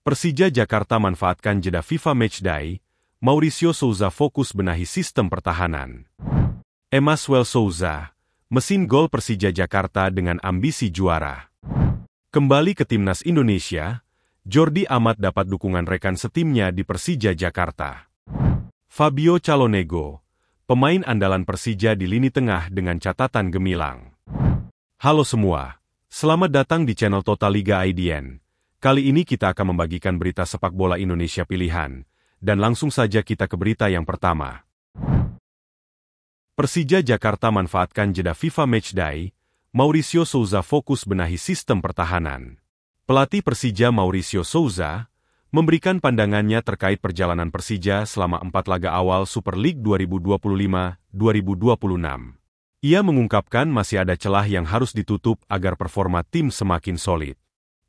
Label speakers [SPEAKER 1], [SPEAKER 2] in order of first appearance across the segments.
[SPEAKER 1] Persija Jakarta manfaatkan jeda FIFA Matchday, Mauricio Souza fokus benahi sistem pertahanan. Emaswel Souza, mesin gol Persija Jakarta dengan ambisi juara. Kembali ke timnas Indonesia, Jordi Amat dapat dukungan rekan setimnya di Persija Jakarta. Fabio Calonego, pemain andalan Persija di lini tengah dengan catatan gemilang. Halo semua, selamat datang di channel Total Liga IDN. Kali ini kita akan membagikan berita sepak bola Indonesia pilihan, dan langsung saja kita ke berita yang pertama. Persija Jakarta manfaatkan jeda FIFA Matchday, Mauricio Souza fokus benahi sistem pertahanan. Pelatih Persija Mauricio Souza memberikan pandangannya terkait perjalanan Persija selama 4 laga awal Super League 2025-2026. Ia mengungkapkan masih ada celah yang harus ditutup agar performa tim semakin solid.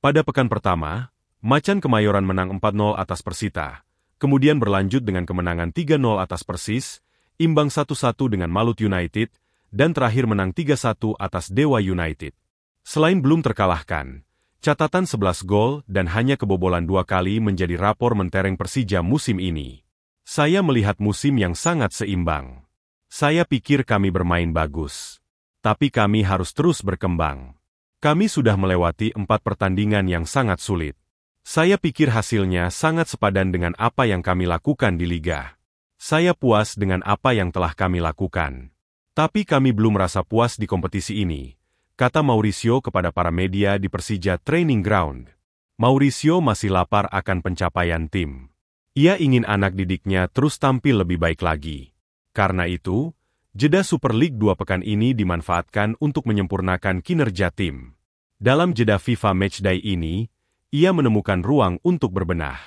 [SPEAKER 1] Pada pekan pertama, Macan Kemayoran menang 4-0 atas Persita, kemudian berlanjut dengan kemenangan 3-0 atas Persis, imbang 1-1 dengan Malut United, dan terakhir menang 3-1 atas Dewa United. Selain belum terkalahkan, catatan 11 gol dan hanya kebobolan 2 kali menjadi rapor mentereng Persija musim ini. Saya melihat musim yang sangat seimbang. Saya pikir kami bermain bagus. Tapi kami harus terus berkembang. Kami sudah melewati 4 pertandingan yang sangat sulit. Saya pikir hasilnya sangat sepadan dengan apa yang kami lakukan di Liga. Saya puas dengan apa yang telah kami lakukan. Tapi kami belum merasa puas di kompetisi ini, kata Mauricio kepada para media di Persija Training Ground. Mauricio masih lapar akan pencapaian tim. Ia ingin anak didiknya terus tampil lebih baik lagi. Karena itu, jeda Super League 2 pekan ini dimanfaatkan untuk menyempurnakan kinerja tim. Dalam jeda FIFA Matchday ini, ia menemukan ruang untuk berbenah.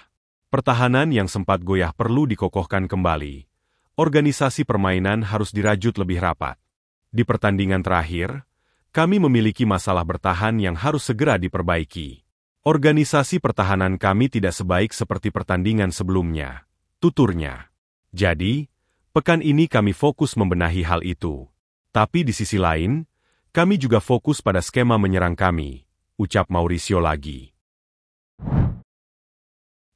[SPEAKER 1] Pertahanan yang sempat goyah perlu dikokohkan kembali. Organisasi permainan harus dirajut lebih rapat. Di pertandingan terakhir, kami memiliki masalah bertahan yang harus segera diperbaiki. Organisasi pertahanan kami tidak sebaik seperti pertandingan sebelumnya, tuturnya. Jadi, pekan ini kami fokus membenahi hal itu. Tapi di sisi lain, kami juga fokus pada skema menyerang kami, ucap Mauricio lagi.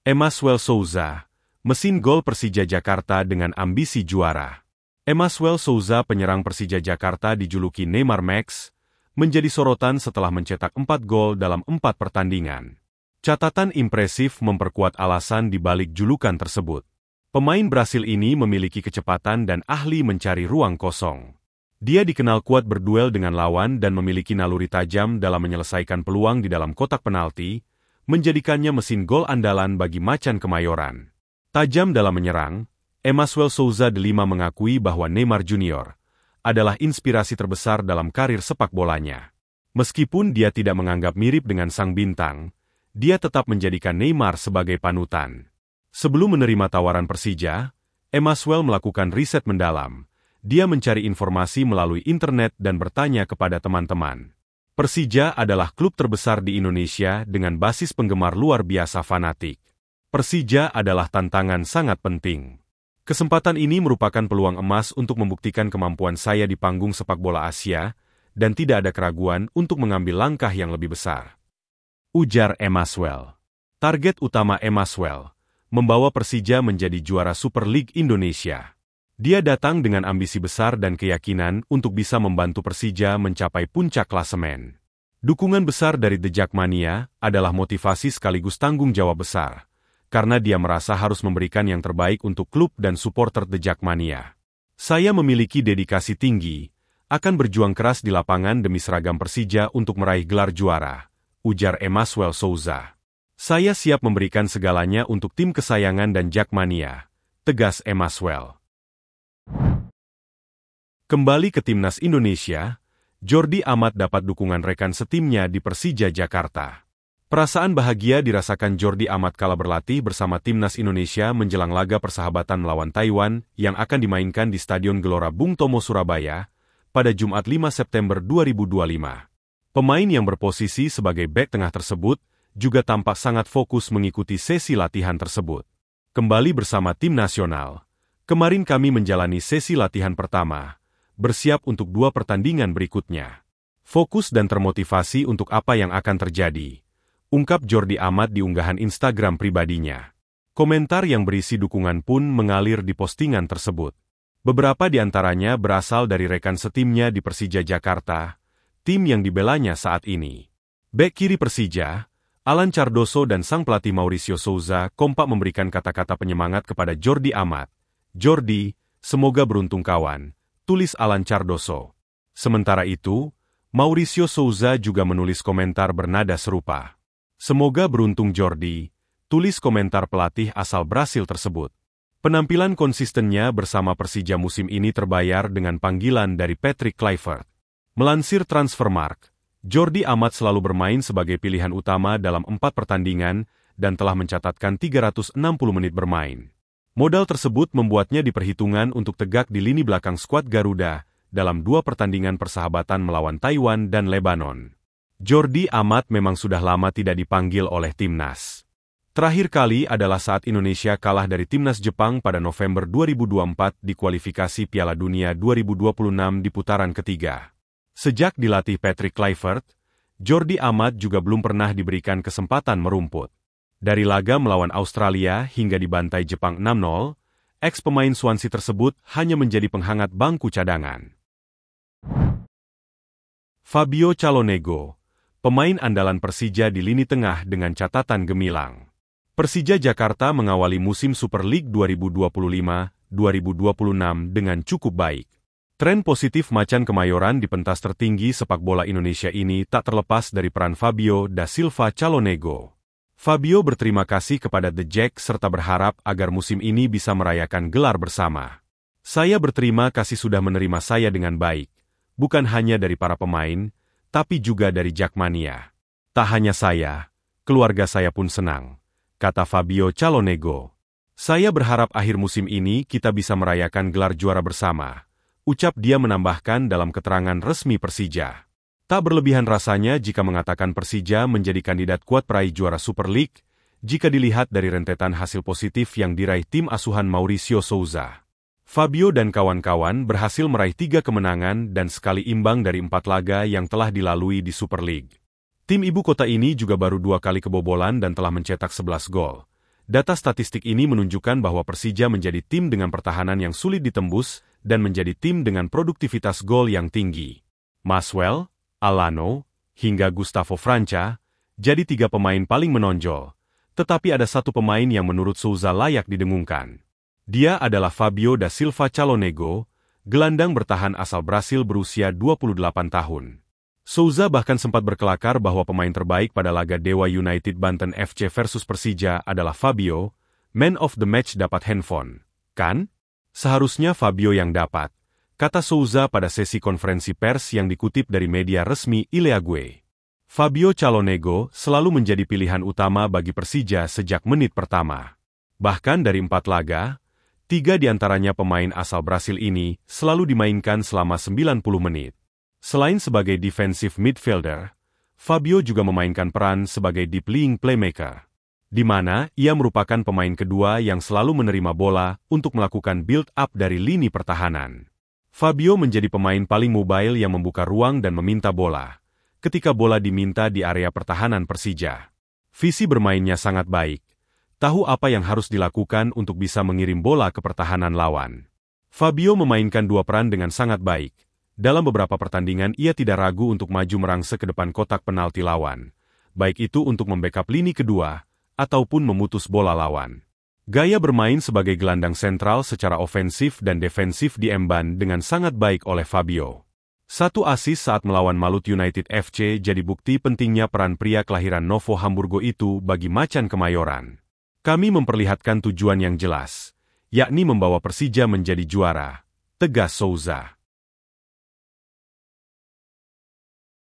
[SPEAKER 1] Emaswel Souza, mesin gol Persija Jakarta dengan ambisi juara. Emaswel Souza, penyerang Persija Jakarta dijuluki Neymar Max, menjadi sorotan setelah mencetak 4 gol dalam 4 pertandingan. Catatan impresif memperkuat alasan di balik julukan tersebut. Pemain Brasil ini memiliki kecepatan dan ahli mencari ruang kosong. Dia dikenal kuat berduel dengan lawan dan memiliki naluri tajam dalam menyelesaikan peluang di dalam kotak penalti, menjadikannya mesin gol andalan bagi Macan Kemayoran. Tajam dalam menyerang, Emaswel Souza delima mengakui bahwa Neymar Junior adalah inspirasi terbesar dalam karir sepak bolanya. Meskipun dia tidak menganggap mirip dengan sang bintang, dia tetap menjadikan Neymar sebagai panutan. Sebelum menerima tawaran Persija, Emaswel melakukan riset mendalam. Dia mencari informasi melalui internet dan bertanya kepada teman-teman. Persija adalah klub terbesar di Indonesia dengan basis penggemar luar biasa fanatik. Persija adalah tantangan sangat penting. Kesempatan ini merupakan peluang emas untuk membuktikan kemampuan saya di panggung sepak bola Asia, dan tidak ada keraguan untuk mengambil langkah yang lebih besar. Ujar Emaswel. Target utama Emaswel, membawa Persija menjadi juara Super League Indonesia. Dia datang dengan ambisi besar dan keyakinan untuk bisa membantu Persija mencapai puncak klasemen. Dukungan besar dari The Jackmania adalah motivasi sekaligus tanggung jawab besar, karena dia merasa harus memberikan yang terbaik untuk klub dan supporter The Jackmania. Saya memiliki dedikasi tinggi, akan berjuang keras di lapangan demi seragam Persija untuk meraih gelar juara, ujar Emaswel Souza. Saya siap memberikan segalanya untuk tim kesayangan dan Jackmania, tegas Emaswel. Kembali ke timnas Indonesia, Jordi Amat dapat dukungan rekan setimnya di Persija Jakarta. Perasaan bahagia dirasakan Jordi Amat kala berlatih bersama timnas Indonesia menjelang laga persahabatan melawan Taiwan yang akan dimainkan di Stadion Gelora Bung Tomo Surabaya pada Jumat 5 September 2025. Pemain yang berposisi sebagai bek tengah tersebut juga tampak sangat fokus mengikuti sesi latihan tersebut. Kembali bersama tim nasional, kemarin kami menjalani sesi latihan pertama, bersiap untuk 2 pertandingan berikutnya. Fokus dan termotivasi untuk apa yang akan terjadi, ungkap Jordi Amat di unggahan Instagram pribadinya. Komentar yang berisi dukungan pun mengalir di postingan tersebut. Beberapa di antaranya berasal dari rekan setimnya di Persija Jakarta, tim yang dibelanya saat ini. Bek kiri Persija, Alan Cardoso dan sang pelatih Mauricio Souza kompak memberikan kata-kata penyemangat kepada Jordi Amat. "Jordi, semoga beruntung kawan," tulis Alan Cardoso. Sementara itu, Mauricio Souza juga menulis komentar bernada serupa. "Semoga beruntung Jordi," tulis komentar pelatih asal Brasil tersebut. Penampilan konsistennya bersama Persija musim ini terbayar dengan panggilan dari Patrick Kluivert. Melansir Transfermarkt, Jordi Amat selalu bermain sebagai pilihan utama dalam 4 pertandingan dan telah mencatatkan 360 menit bermain. Modal tersebut membuatnya diperhitungan untuk tegak di lini belakang skuad Garuda dalam 2 pertandingan persahabatan melawan Taiwan dan Lebanon. Jordi Amat memang sudah lama tidak dipanggil oleh timnas. Terakhir kali adalah saat Indonesia kalah dari timnas Jepang pada November 2024 di kualifikasi Piala Dunia 2026 di putaran ketiga. Sejak dilatih Patrick Kluivert, Jordi Amat juga belum pernah diberikan kesempatan merumput. Dari laga melawan Australia hingga dibantai Jepang 6-0, eks-pemain Swansea tersebut hanya menjadi penghangat bangku cadangan. Fabio Calonego, pemain andalan Persija di lini tengah dengan catatan gemilang. Persija Jakarta mengawali musim Super League 2025-2026 dengan cukup baik. Tren positif macan Kemayoran di pentas tertinggi sepak bola Indonesia ini tak terlepas dari peran Fabio da Silva Calonego. Fabio berterima kasih kepada The Jack serta berharap agar musim ini bisa merayakan gelar bersama. "Saya berterima kasih sudah menerima saya dengan baik, bukan hanya dari para pemain, tapi juga dari Jackmania. Tak hanya saya, keluarga saya pun senang," kata Fabio Calonego. "Saya berharap akhir musim ini kita bisa merayakan gelar juara bersama," ucap dia menambahkan dalam keterangan resmi Persija. Tak berlebihan rasanya jika mengatakan Persija menjadi kandidat kuat peraih juara Super League, jika dilihat dari rentetan hasil positif yang diraih tim asuhan Mauricio Souza. Fabio dan kawan-kawan berhasil meraih 3 kemenangan dan sekali imbang dari 4 laga yang telah dilalui di Super League. Tim ibu kota ini juga baru 2 kali kebobolan dan telah mencetak 11 gol. Data statistik ini menunjukkan bahwa Persija menjadi tim dengan pertahanan yang sulit ditembus dan menjadi tim dengan produktivitas gol yang tinggi. Maswell, Alano, hingga Gustavo Franca, jadi 3 pemain paling menonjol. Tetapi ada satu pemain yang menurut Souza layak didengungkan. Dia adalah Fabio da Silva Calonego, gelandang bertahan asal Brasil berusia 28 tahun. Souza bahkan sempat berkelakar bahwa pemain terbaik pada laga Dewa United Banten FC versus Persija adalah Fabio. "Man of the match dapat handphone, kan? Seharusnya Fabio yang dapat," kata Souza pada sesi konferensi pers yang dikutip dari media resmi Ileague. Fabio Calonego selalu menjadi pilihan utama bagi Persija sejak menit pertama. Bahkan dari 4 laga, 3 diantaranya pemain asal Brasil ini selalu dimainkan selama 90 menit. Selain sebagai defensive midfielder, Fabio juga memainkan peran sebagai deep lying playmaker, di mana ia merupakan pemain kedua yang selalu menerima bola untuk melakukan build-up dari lini pertahanan. Fabio menjadi pemain paling mobile yang membuka ruang dan meminta bola ketika bola diminta di area pertahanan Persija. Visi bermainnya sangat baik, tahu apa yang harus dilakukan untuk bisa mengirim bola ke pertahanan lawan. Fabio memainkan 2 peran dengan sangat baik. Dalam beberapa pertandingan ia tidak ragu untuk maju merangsek ke depan kotak penalti lawan, baik itu untuk membackup lini kedua ataupun memutus bola lawan. Gaya bermain sebagai gelandang sentral secara ofensif dan defensif diemban dengan sangat baik oleh Fabio. 1 assist saat melawan Malut United FC jadi bukti pentingnya peran pria kelahiran Novo Hamburgo itu bagi macan Kemayoran. "Kami memperlihatkan tujuan yang jelas, yakni membawa Persija menjadi juara," tegas Souza.